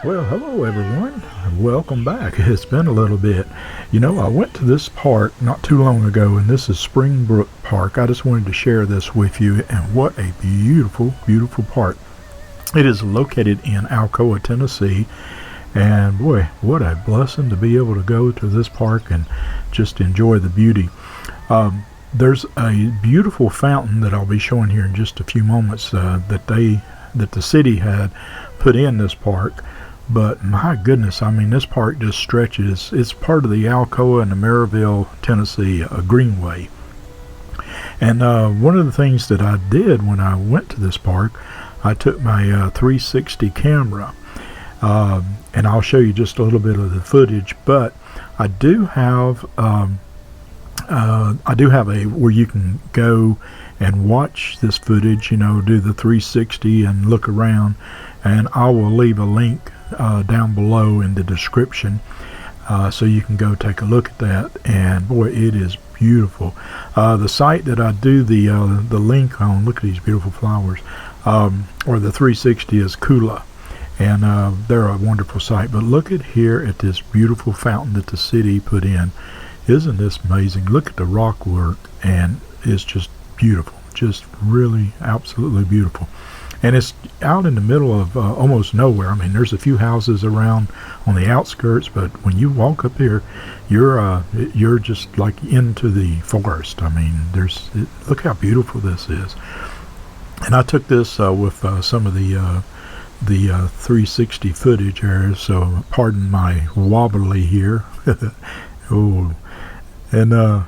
Well, hello everyone. Welcome back. It's been a little bit. You know, I went to this park not too long ago, and this is Springbrook Park. I just wanted to share this with you, and what a beautiful, beautiful park. It is located in Alcoa, Tennessee, and boy, what a blessing to be able to go to this park and just enjoy the beauty. There's a beautiful fountain that I'll be showing here in just a few moments that the city had put in this park. But my goodness, I mean, this park just stretches. It's part of the Alcoa and the Maryville Tennessee Greenway. And one of the things that I did when I went to this park, I took my 360 camera, and I'll show you just a little bit of the footage. But I do have a where you can go and watch this footage. You know, do the 360 and look around. And I will leave a link down below in the description, so you can go take a look at that. And boy, it is beautiful. The site that I do the link on, look at these beautiful flowers, or the 360 is Kula, and they're a wonderful site. But look at here at this beautiful fountain that the city put in. Isn't this amazing? Look at the rock work, and it's just beautiful, just really absolutely beautiful. And it's out in the middle of almost nowhere. I mean, there's a few houses around on the outskirts, but when you walk up here, you're just like into the forest. I mean, look how beautiful this is. And I took this with some of the 360 footage here, so pardon my wobbly here. Oh, and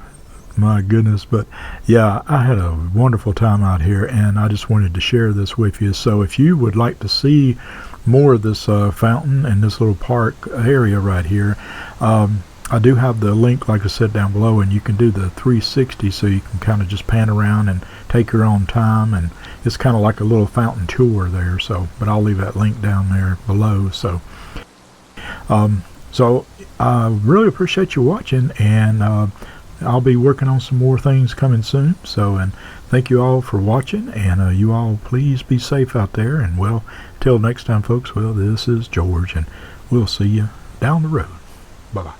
my goodness, but yeah, I had a wonderful time out here, and I just wanted to share this with you. So if you would like to see more of this fountain and this little park area right here, I do have the link, like I said, down below, and you can do the 360, so you can kind of just pan around and take your own time, and it's kind of like a little fountain tour there. So, but I'll leave that link down there below. So I really appreciate you watching, and I'll be working on some more things coming soon. So, and thank you all for watching, and you all please be safe out there. And well, till next time, folks, well, this is George, and we'll see you down the road. Bye-bye.